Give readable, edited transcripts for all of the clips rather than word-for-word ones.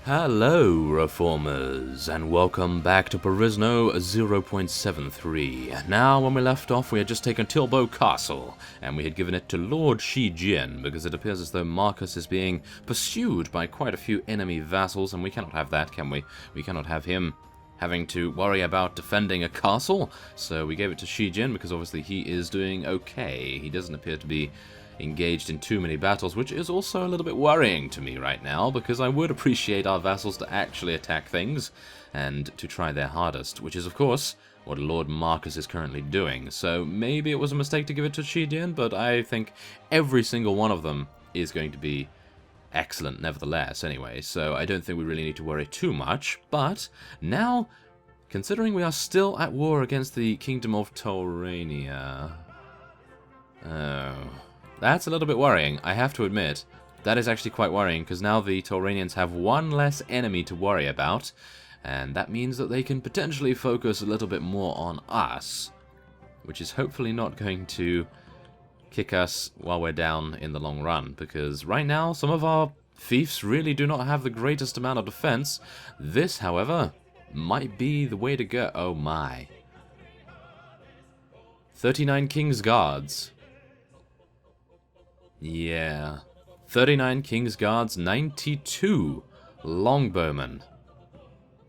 Hello, Reformers, and welcome back to Perisno 0.73. Now, when we left off, we had just taken Tilbo Castle, and we had given it to Lord Shi Jin, because it appears as though Marcus is being pursued by quite a few enemy vassals, and we cannot have that, can we? We cannot have him having to worry about defending a castle, so we gave it to Shi Jin, because obviously he is doing okay. He doesn't appear to be engaged in too many battles, which is also a little bit worrying to me right now, because I would appreciate our vassals to actually attack things and to try their hardest, which is of course what Lord Marcus is currently doing. So maybe it was a mistake to give it to Shi Jin, but I think every single one of them is going to be excellent nevertheless anyway, so I don't think we really need to worry too much. But now, considering we are still at war against the Kingdom of Taurania, that's a little bit worrying, I have to admit. That is actually quite worrying, because now the Tauranians have one less enemy to worry about, and that means that they can potentially focus a little bit more on us, which is hopefully not going to kick us while we're down in the long run, because right now some of our fiefs really do not have the greatest amount of defense. This, however, might be the way to go. Oh my. 39 King's Guards. Yeah, 39 King's Guards, 92 Longbowmen.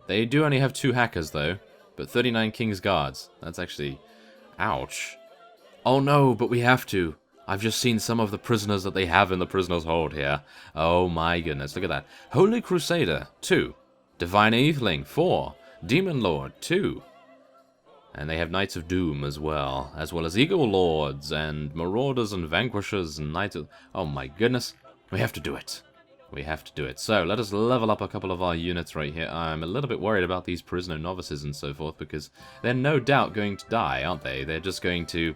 They do only have 2 hackers though, but 39 King's Guards. That's actually... ouch. Oh no, but we have to. I've just seen some of the prisoners that they have in the prisoner's hold here. Oh my goodness, look at that. Holy Crusader, 2. Divine Eveling, 4. Demon Lord, 2. And they have Knights of Doom as well as Eagle Lords, and Marauders and Vanquishers, and Knights of... oh my goodness, we have to do it. We have to do it. So, let us level up a couple of our units right here. I'm a little bit worried about these Perisno novices and so forth, because they're no doubt going to die, aren't they? They're just going to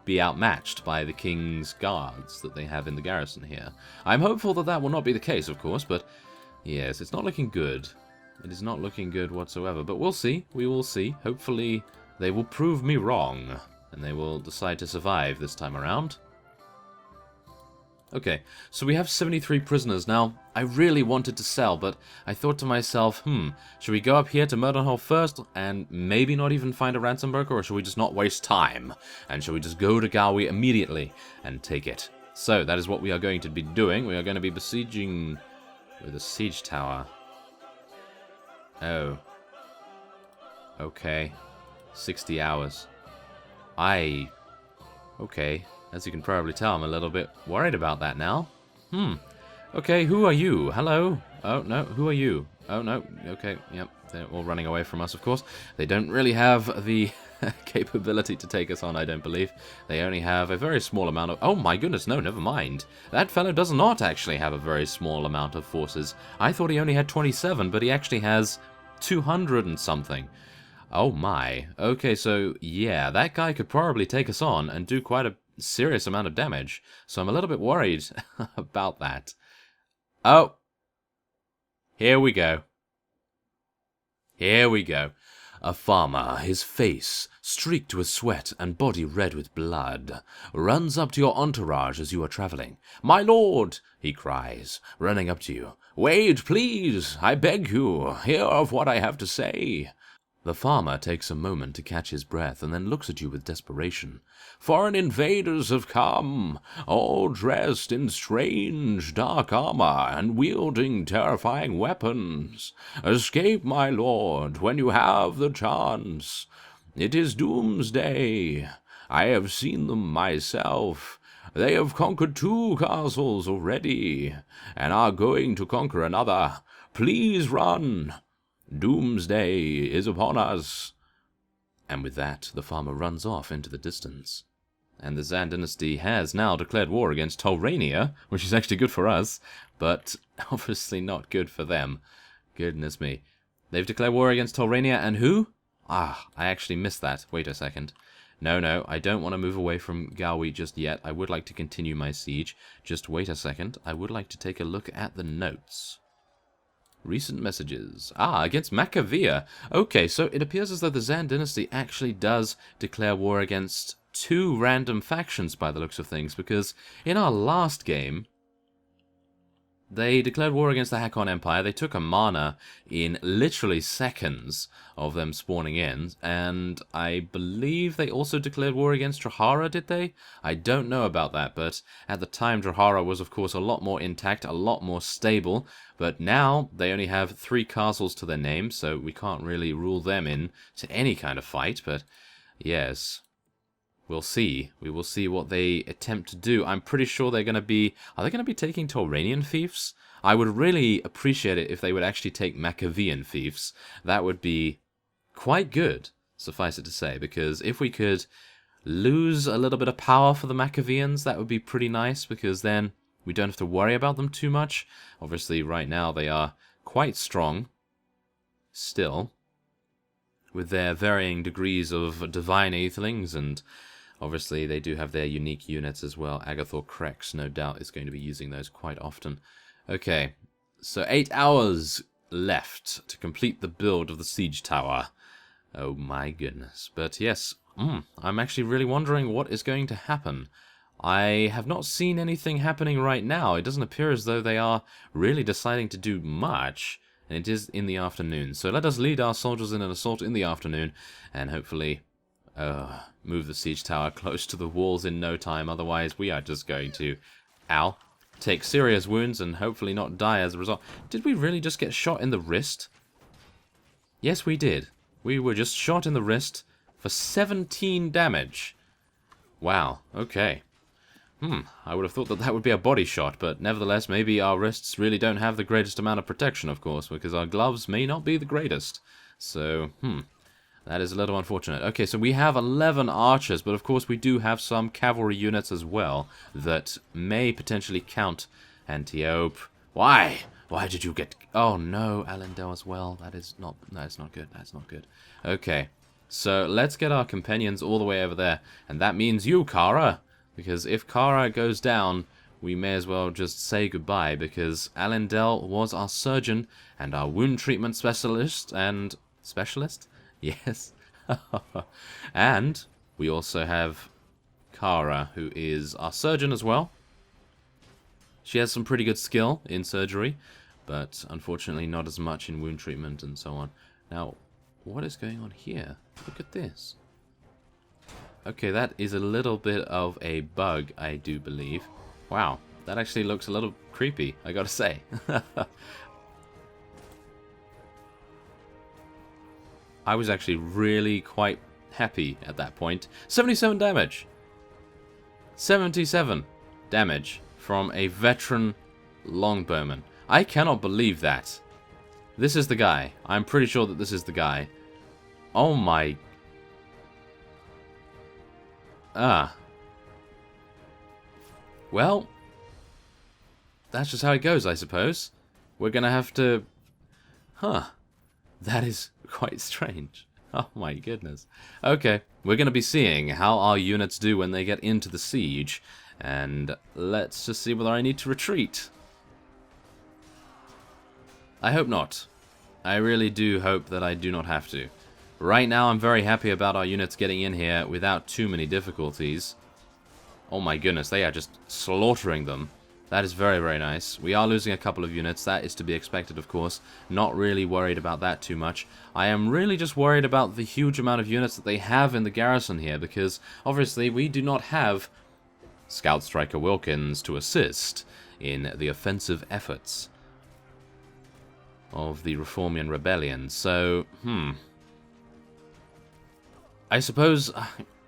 be outmatched by the King's Guards that they have in the garrison here. I'm hopeful that that will not be the case, of course, but yes, it's not looking good. It is not looking good whatsoever, but we'll see. We will see. Hopefully they will prove me wrong, and they will decide to survive this time around. Okay, so we have 73 prisoners. Now, I really wanted to sell, but I thought to myself, should we go up here to Murdenhall first, and maybe not even find a ransom broker, or should we just not waste time? And should we just go to Gowi immediately and take it? So, that is what we are going to be doing. We are going to be besieging with a siege tower. Oh. Okay. 60 hours. Okay. As you can probably tell, I'm a little bit worried about that now. Okay, who are you? Hello? Oh, no, who are you? Oh, no. Okay, yep. They're all running away from us, of course. They don't really have the capability to take us on, I don't believe. They only have a very small amount of... oh my goodness, no, never mind. That fellow does not actually have a very small amount of forces. I thought he only had 27, but he actually has 200 and something. Oh my. Okay, so yeah, that guy could probably take us on and do quite a serious amount of damage. So I'm a little bit worried about that. Oh. Here we go. Here we go. A farmer, his face streaked with sweat and body red with blood, runs up to your entourage as you are traveling. "My lord," he cries, running up to you. "Wait, please, I beg you, hear of what I have to say." The farmer takes a moment to catch his breath and then looks at you with desperation. "Foreign invaders have come, all dressed in strange dark armor and wielding terrifying weapons. Escape, my lord, when you have the chance. It is doomsday. I have seen them myself. They have conquered 2 castles already, and are going to conquer another. Please run. Doomsday is upon us." And with that, the farmer runs off into the distance. And the Zan dynasty has now declared war against Taurania, which is actually good for us, but obviously not good for them. Goodness me. They've declared war against Taurania, and who? I actually missed that. Wait a second. No, I don't want to move away from Gowi just yet. I would like to continue my siege. Just wait a second. I would like to take a look at the notes. Recent messages. Against Macavia. Okay, so it appears as though the Zan dynasty actually does declare war against 2 random factions by the looks of things, because in our last game, they declared war against the Hakon Empire. They took a mana in literally seconds of them spawning in. And I believe they also declared war against Drahara, did they? I don't know about that, but at the time Drahara was of course a lot more intact, a lot more stable. But now they only have 3 castles to their name, so we can't really rule them in to any kind of fight. But yes, we'll see. We will see what they attempt to do. I'm pretty sure they're going to be... Are they going to be taking Tauranian fiefs? I would really appreciate it if they would actually take Maccabean fiefs. That would be quite good, suffice it to say, because if we could lose a little bit of power for the Maccabeans, that would be pretty nice, because then we don't have to worry about them too much. Obviously, right now they are quite strong still, with their varying degrees of divine aethelings, and obviously they do have their unique units as well. Agathor Krex, no doubt, is going to be using those quite often. Okay, so 8 hours left to complete the build of the siege tower. Oh my goodness. But yes, I'm actually really wondering what is going to happen. I have not seen anything happening right now. It doesn't appear as though they are really deciding to do much. And it is in the afternoon. So let us lead our soldiers in an assault in the afternoon, and hopefully move the siege tower close to the walls in no time. Otherwise, we are just going to, take serious wounds and hopefully not die as a result. Did we really just get shot in the wrist? Yes, we did. We were just shot in the wrist for 17 damage. Wow, okay. I would have thought that that would be a body shot, but nevertheless, maybe our wrists really don't have the greatest amount of protection, of course, because our gloves may not be the greatest. So, that is a little unfortunate. Okay, so we have 11 archers, but of course we do have some cavalry units as well that may potentially count. Antiope. Why? Why did you get... Oh no, Alendel as well. That is not... No, it's not good. That's not good. Okay, so let's get our companions all the way over there. And that means you, Kara. Because if Kara goes down, we may as well just say goodbye, because Alendel was our surgeon and our wound treatment specialist and... Specialist? Yes. And we also have Kara, who is our surgeon as well. She has some pretty good skill in surgery, but unfortunately not as much in wound treatment and so on. Now, what is going on here? Look at this. Okay, that is a little bit of a bug, I do believe. Wow, that actually looks a little creepy, I gotta say. I was actually really quite happy at that point. 77 damage! 77 damage from a veteran longbowman. I cannot believe that. This is the guy. I'm pretty sure that this is the guy. Oh my... Well, that's just how it goes, I suppose. We're gonna have to... That is quite strange. Oh my goodness. Okay, we're going to be seeing how our units do when they get into the siege. And let's just see whether I need to retreat. I hope not. I really do hope that I do not have to. Right now I'm very happy about our units getting in here without too many difficulties. Oh my goodness, they are just slaughtering them. That is very, very nice. We are losing a couple of units. That is to be expected, of course. Not really worried about that too much. I am really just worried about the huge amount of units that they have in the garrison here, because obviously we do not have Scout Striker Wilkins to assist in the offensive efforts of the Reformian rebellion. So, I suppose...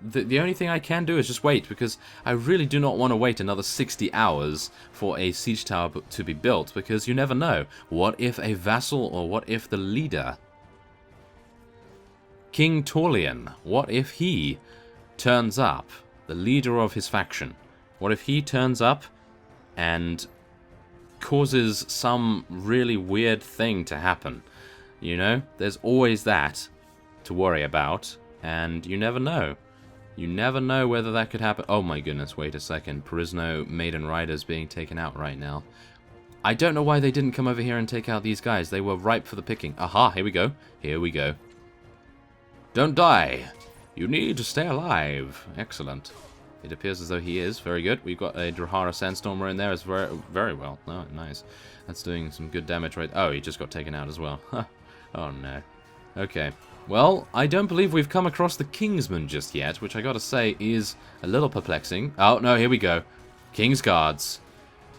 The only thing I can do is just wait, because I really do not want to wait another 60 hours for a siege tower to be built, because you never know. What if a vassal, or what if the leader, King Torlian, what if he turns up, the leader of his faction? What if he turns up and causes some really weird thing to happen? You know, there's always that to worry about, and you never know. You never know whether that could happen. Oh my goodness, wait a second. Perisno Maiden Riders being taken out right now. I don't know why they didn't come over here and take out these guys. They were ripe for the picking. Aha, here we go. Here we go. Don't die. You need to stay alive. Excellent. It appears as though he is. Very good. We've got a Drahara Sandstormer in there as very, very well. Oh, nice. That's doing some good damage right... Oh, he just got taken out as well. Oh, no. Okay. Well, I don't believe we've come across the Kingsman just yet, which I gotta say is a little perplexing. Oh, no, here we go. King's Guards.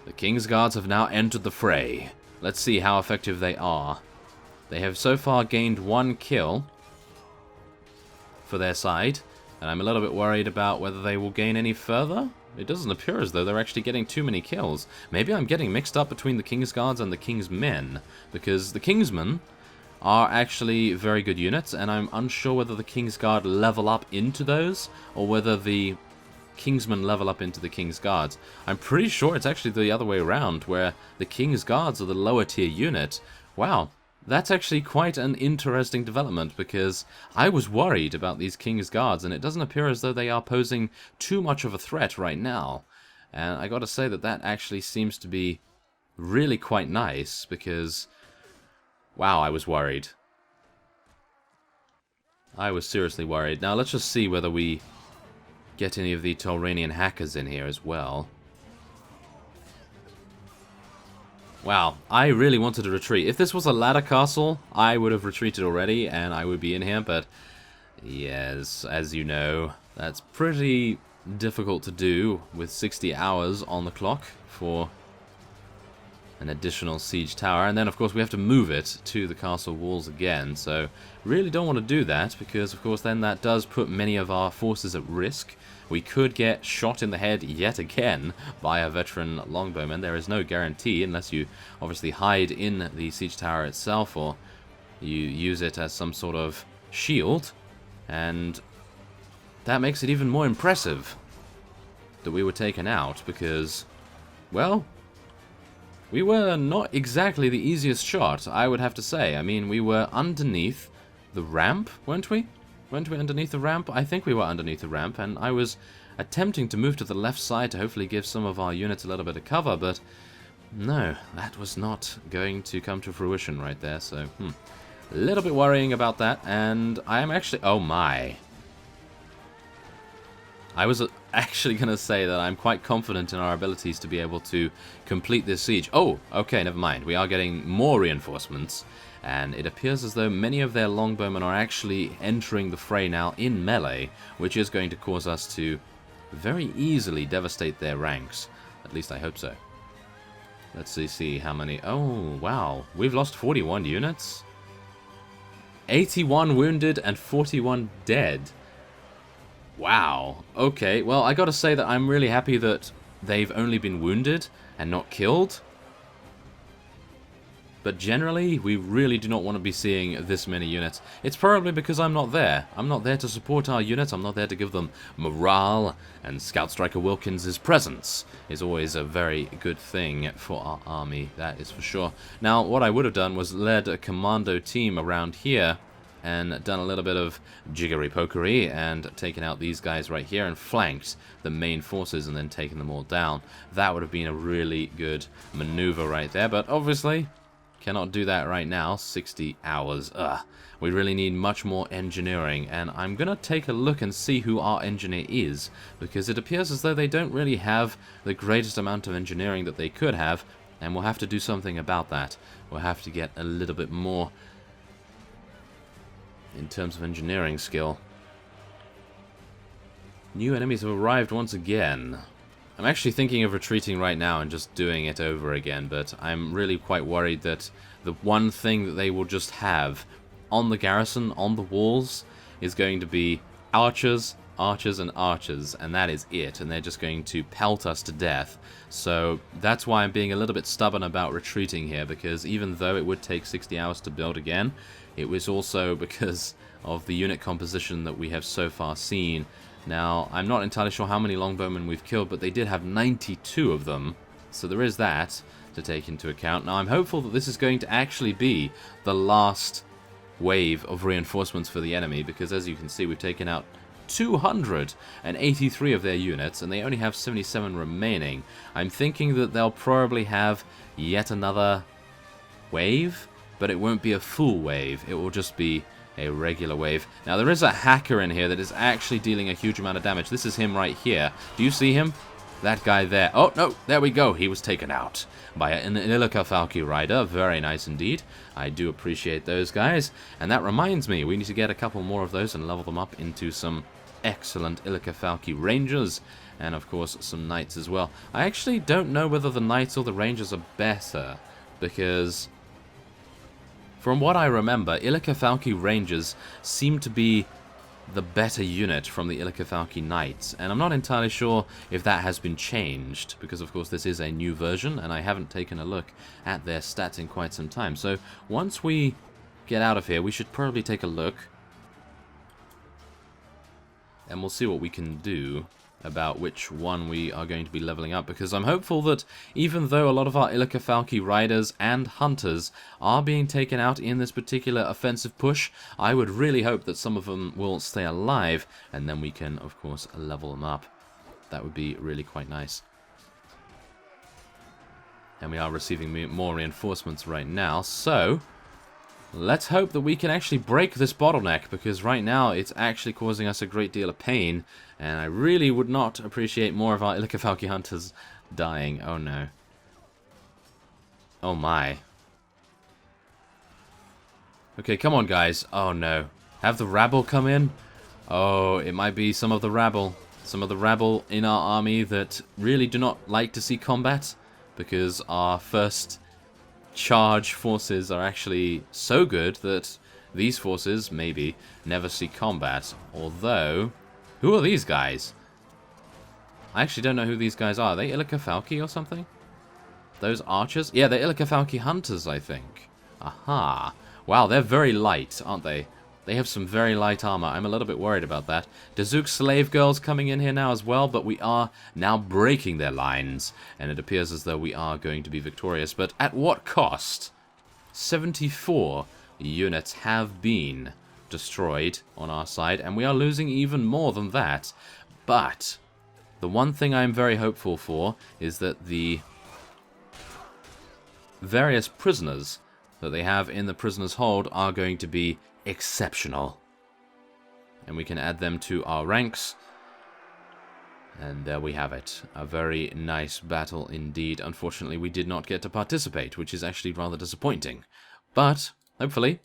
The King's Guards have now entered the fray. Let's see how effective they are. They have so far gained 1 kill for their side, and I'm a little bit worried about whether they will gain any further. It doesn't appear as though they're actually getting too many kills. Maybe I'm getting mixed up between the King's Guards and the King's Men, because the Kingsmen are actually very good units, and I'm unsure whether the King's Guard level up into those, or whether the Kingsmen level up into the King's Guards. I'm pretty sure it's actually the other way around, where the King's Guards are the lower tier unit. Wow, that's actually quite an interesting development, because I was worried about these King's Guards, and it doesn't appear as though they are posing too much of a threat right now. And I gotta say that that actually seems to be really quite nice, because... wow, I was worried. I was seriously worried. Now, let's just see whether we get any of the Tolranian hackers in here as well. Wow, I really wanted to retreat. If this was a ladder castle, I would have retreated already, and I would be in here, but... yes, as you know, that's pretty difficult to do with 60 hours on the clock for an additional siege tower, and then of course we have to move it to the castle walls again, so really don't want to do that, because of course then that does put many of our forces at risk. We could get shot in the head yet again by a veteran longbowman. There is no guarantee, unless you obviously hide in the siege tower itself, or you use it as some sort of shield, and that makes it even more impressive that we were taken out, because, well, we were not exactly the easiest shot, I would have to say. I mean, we were underneath the ramp, weren't we? Weren't we underneath the ramp? I think we were underneath the ramp, and I was attempting to move to the left side to hopefully give some of our units a little bit of cover, but no, that was not going to come to fruition right there, so, a little bit worrying about that, and I am actually... oh my. I was actually going to say that I'm quite confident in our abilities to be able to complete this siege. Oh, okay, never mind. We are getting more reinforcements, and it appears as though many of their longbowmen are actually entering the fray now in melee, which is going to cause us to very easily devastate their ranks. At least I hope so. Let's see how many... oh, wow. We've lost 41 units? 81 wounded and 41 dead. Wow. Okay, well, I gotta say that I'm really happy that they've only been wounded and not killed. But generally, we really do not want to be seeing this many units. It's probably because I'm not there. I'm not there to support our units. I'm not there to give them morale. And Scout Striker Wilkins' presence is always a very good thing for our army. That is for sure. Now, what I would have done was led a commando team around here and done a little bit of jiggery-pokery and taken out these guys right here and flanked the main forces and then taken them all down. That would have been a really good maneuver right there, but obviously cannot do that right now. 60 hours. Ugh. We really need much more engineering, and I'm going to take a look and see who our engineer is, because it appears as though they don't really have the greatest amount of engineering that they could have, and we'll have to do something about that. We'll have to get a little bit more in terms of engineering skill. New enemies have arrived once again. I'm actually thinking of retreating right now and just doing it over again, but I'm really quite worried that the one thing that they will just have on the garrison, on the walls, is going to be archers, archers, and archers, and that is it, and they're just going to pelt us to death. So that's why I'm being a little bit stubborn about retreating here, because even though it would take 60 hours to build again, it was also because of the unit composition that we have so far seen. Now, I'm not entirely sure how many longbowmen we've killed, but they did have 92 of them, so there is that to take into account. Now, I'm hopeful that this is going to actually be the last wave of reinforcements for the enemy, because as you can see, we've taken out 283 of their units, and they only have 77 remaining. I'm thinking that they'll probably have yet another wave, but it won't be a full wave. It will just be a regular wave. Now, there is a hacker in here that is actually dealing a huge amount of damage. This is him right here. Do you see him? That guy there. Oh, no, there we go. He was taken out by an Illica rider. Very nice indeed. I do appreciate those guys. And that reminds me, we need to get a couple more of those and level them up into some excellent Illica rangers. And, of course, some knights as well. I actually don't know whether the knights or the rangers are better, because from what I remember, Illica rangers seem to be the better unit from the Illica knights, and I'm not entirely sure if that has been changed, because of course this is a new version, and I haven't taken a look at their stats in quite some time. So once we get out of here, we should probably take a look, and we'll see what we can do about which one we are going to be leveling up, because I'm hopeful that even though a lot of our Illica riders and hunters are being taken out in this particular offensive push, I would really hope that some of them will stay alive, and then we can, of course, level them up. That would be really quite nice. And we are receiving more reinforcements right now, so let's hope that we can actually break this bottleneck, because right now it's actually causing us a great deal of pain, and I really would not appreciate more of our Illica hunters dying. Oh no. Oh my. Okay, come on guys. Oh no. Have the rabble come in? Oh, it might be some of the rabble. Some of the rabble in our army that really do not like to see combat, because our first charge forces are actually so good that these forces, maybe, never see combat. Although, who are these guys? I actually don't know who these guys are. Are they Illica or something? Those archers? Yeah, they're Illica hunters, I think. Aha. Wow, they're very light, aren't they? They have some very light armor. I'm a little bit worried about that. Dazook slave girls coming in here now as well, but we are now breaking their lines, and it appears as though we are going to be victorious. But at what cost? 74 units have been destroyed on our side, and we are losing even more than that. But the one thing I'm very hopeful for is that the various prisoners that they have in the prisoner's hold are going to be exceptional. And we can add them to our ranks. And there we have it. A very nice battle indeed. Unfortunately, we did not get to participate, which is actually rather disappointing. But, hopefully,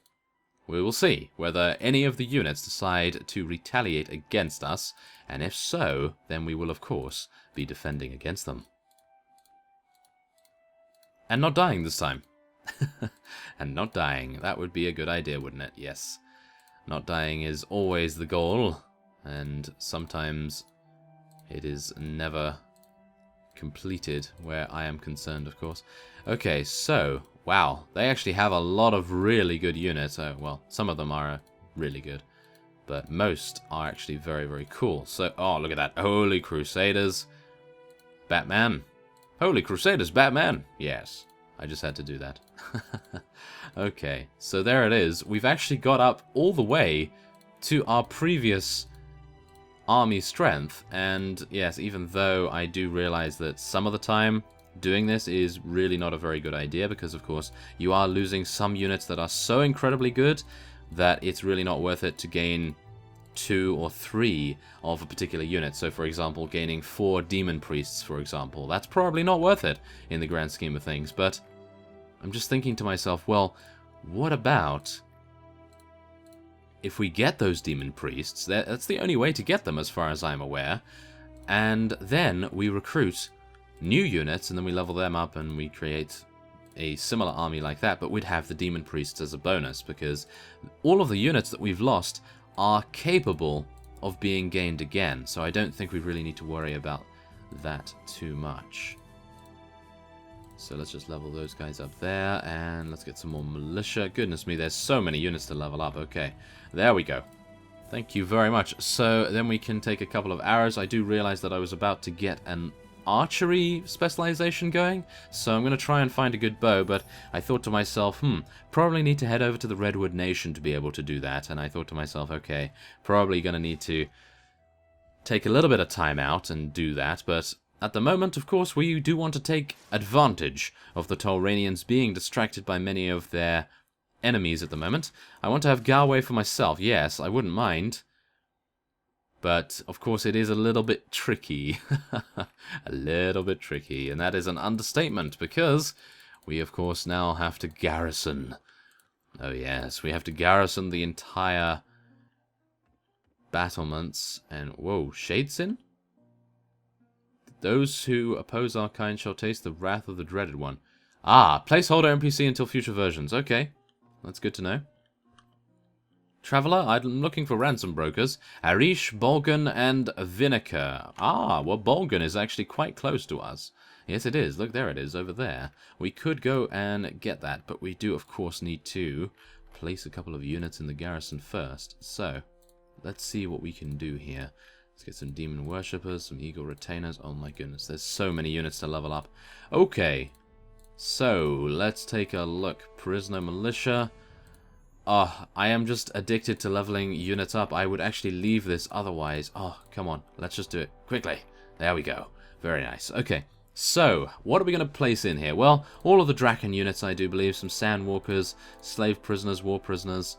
we will see whether any of the units decide to retaliate against us. And if so, then we will, of course, be defending against them. And not dying this time. And not dying. That would be a good idea, wouldn't it? Yes. Not dying is always the goal, and sometimes it is never completed where I am concerned, of course. Okay, so, wow. They actually have a lot of really good units. Oh, well, some of them are really good, but most are actually very, very cool. So, oh, look at that. Holy Crusaders. Batman. Holy Crusaders, Batman. Yes. I just had to do that. Okay, so there it is. We've actually got up all the way to our previous army strength. And yes, even though I do realize that some of the time doing this is really not a very good idea, because of course you are losing some units that are so incredibly good that it's really not worth it to gain 2 or 3 of a particular unit. So for example, gaining 4 demon priests, for example, that's probably not worth it in the grand scheme of things. But I'm just thinking to myself, well, what about if we get those demon priests? That's the only way to get them as far as I'm aware. And then we recruit new units, and then we level them up, and we create a similar army like that, but we'd have the demon priests as a bonus, because all of the units that we've lost are capable of being gained again. So I don't think we really need to worry about that too much. So let's just level those guys up there, and let's get some more militia. Goodness me, there's so many units to level up. Okay, there we go. Thank you very much. So then we can take a couple of arrows. I do realize that I was about to get an archery specialization going, so I'm going to try and find a good bow, but I thought to myself, probably need to head over to the Redwood Nation to be able to do that. And I thought to myself, okay, probably going to need to take a little bit of time out and do that, but at the moment, of course, we do want to take advantage of the Tauranians being distracted by many of their enemies at the moment. I want to have Gowi for myself. Yes, I wouldn't mind. But, of course, it is a little bit tricky. A little bit tricky. And that is an understatement, because we, of course, now have to garrison. Oh, yes, we have to garrison the entire battlements. And, whoa, Shadesin? Those who oppose our kind shall taste the wrath of the dreaded one. Ah, placeholder NPC until future versions. Okay, that's good to know. Traveller, I'm looking for ransom brokers. Arish, Bolgan, and Vinegar. Ah, well, Bolgan is actually quite close to us. Yes, it is. Look, there it is, over there. We could go and get that, but we do, of course, need to place a couple of units in the garrison first. So, let's see what we can do here. Let's get some demon worshippers, some eagle retainers. Oh my goodness, there's so many units to level up. Okay, so let's take a look. Perisno militia. Oh, I am just addicted to leveling units up. I would actually leave this otherwise. Oh, come on. Let's just do it quickly. There we go. Very nice. Okay, so what are we going to place in here? Well, all of the Draken units, I do believe. Some Sandwalkers, slave prisoners, war prisoners,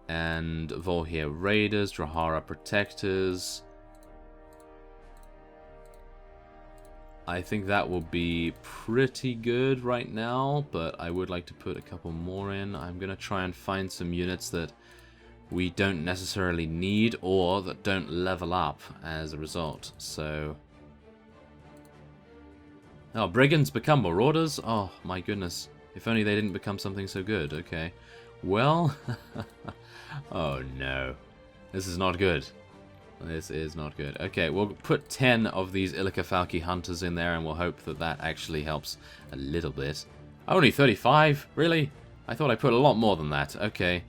and Volhir Raiders, Drahara Protectors. I think that will be pretty good right now, but I would like to put a couple more in. I'm going to try and find some units that we don't necessarily need or that don't level up as a result. So, oh, Brigands become Marauders? Oh my goodness. If only they didn't become something so good. Okay. Well, oh no. This is not good. This is not good. Okay, we'll put 10 of these Illica hunters in there, and we'll hope that that actually helps a little bit. Only 35? Really? I thought I put a lot more than that. Okay.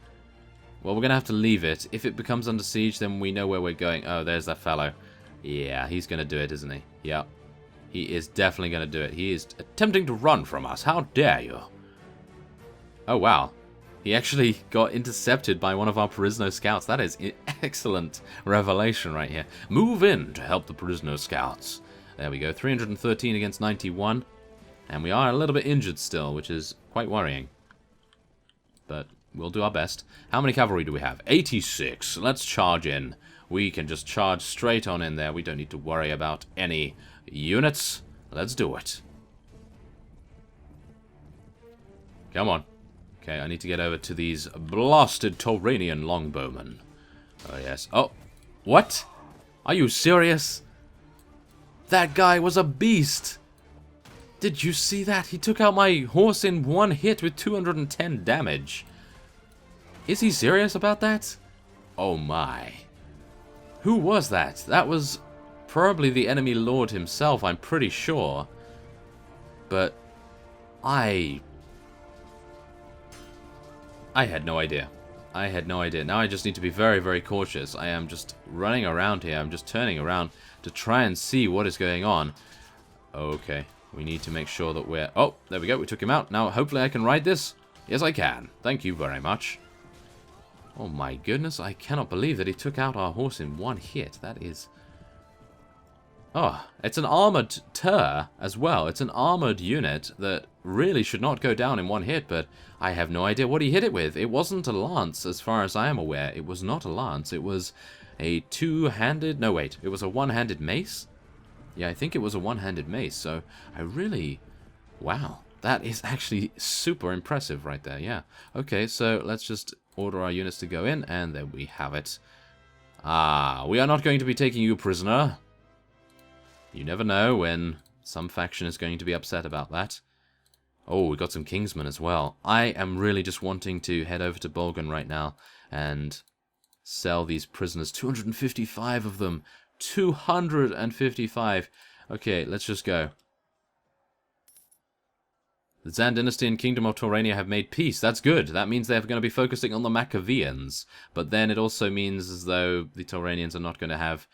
Well, we're going to have to leave it. If it becomes under siege, then we know where we're going. Oh, there's that fellow. Yeah, he's going to do it, isn't he? Yep. He is definitely going to do it. He is attempting to run from us. How dare you? Oh, wow. He actually got intercepted by one of our Perisno scouts. That is an excellent revelation right here. Move in to help the Perisno scouts. There we go. 313 against 91. And we are a little bit injured still, which is quite worrying. But we'll do our best. How many cavalry do we have? 86. Let's charge in. We can just charge straight on in there. We don't need to worry about any units. Let's do it. Come on. Okay, I need to get over to these blasted Tauranian longbowmen. Oh, yes. Oh, what? Are you serious? That guy was a beast. Did you see that? He took out my horse in one hit with 210 damage. Is he serious about that? Oh, my. Who was that? That was probably the enemy lord himself, I'm pretty sure. But I had no idea. I had no idea. Now I just need to be very, very cautious. I am just running around here. I'm just turning around to try and see what is going on. Okay. We need to make sure that we're... Oh, there we go. We took him out. Now, hopefully I can ride this. Yes, I can. Thank you very much. Oh, my goodness. I cannot believe that he took out our horse in one hit. That is... Oh, it's an armored Tur as well. It's an armored unit that really should not go down in one hit, but I have no idea what he hit it with. It wasn't a lance, as far as I am aware. It was not a lance. It was a two-handed... No, wait. It was a one-handed mace? Yeah, I think it was a one-handed mace, so I really... Wow. That is actually super impressive right there, yeah. Okay, so let's just order our units to go in, and there we have it. Ah, we are not going to be taking you prisoner. You never know when some faction is going to be upset about that. Oh, we got some Kingsmen as well. I am really just wanting to head over to Bolgan right now and sell these prisoners. 255 of them. 255. Okay, let's just go. The Zan dynasty and Kingdom of Taurania have made peace. That's good. That means they're going to be focusing on the Maccabeans. But then it also means as though the Tauranians are not going to have...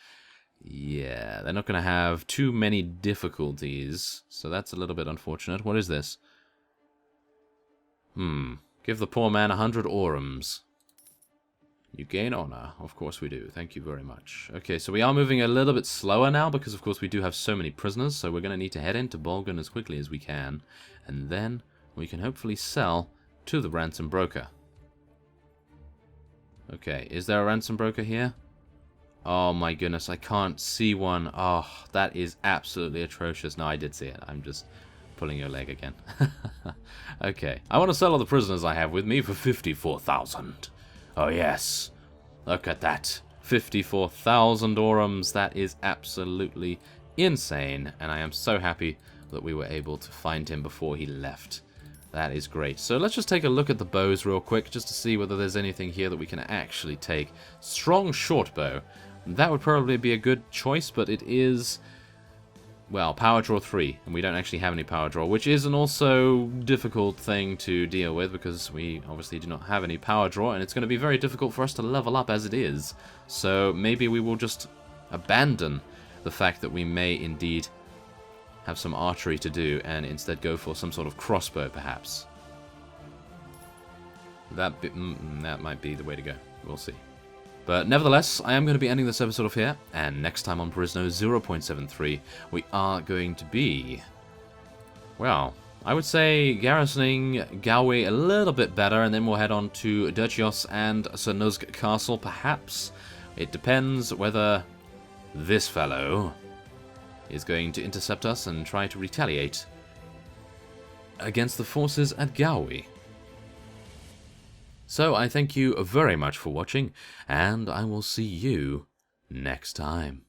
Yeah, they're not going to have too many difficulties. So that's a little bit unfortunate. What is this? Give the poor man 100 orums. You gain honor. Of course we do. Thank you very much. Okay, so we are moving a little bit slower now because, of course, we do have so many prisoners. So we're going to need to head into Bolgan as quickly as we can. And then we can hopefully sell to the ransom broker. Okay, is there a ransom broker here? Oh my goodness, I can't see one. Oh, that is absolutely atrocious. No, I did see it. I'm just pulling your leg again. Okay, I want to sell all the prisoners I have with me for 54,000. Oh yes, look at that. 54,000 orums. That is absolutely insane, and I am so happy that we were able to find him before he left. That is great. So let's just take a look at the bows real quick, just to see whether there's anything here that we can actually take. Strong short bow. That would probably be a good choice, but it is, well, power draw 3, and we don't actually have any power draw, which is an also difficult thing to deal with, because we obviously do not have any power draw, and it's going to be very difficult for us to level up as it is. So maybe we will just abandon the fact that we may indeed have some archery to do, and instead go for some sort of crossbow, perhaps. That might be the way to go. We'll see. But nevertheless, I am going to be ending this episode off here, and next time on Perisno 0.73, we are going to be, well, I would say garrisoning Gowi a little bit better, and then we'll head on to Durchios and Cernuzg Castle, perhaps. It depends whether this fellow is going to intercept us and try to retaliate against the forces at Gowi. So I thank you very much for watching, and I will see you next time.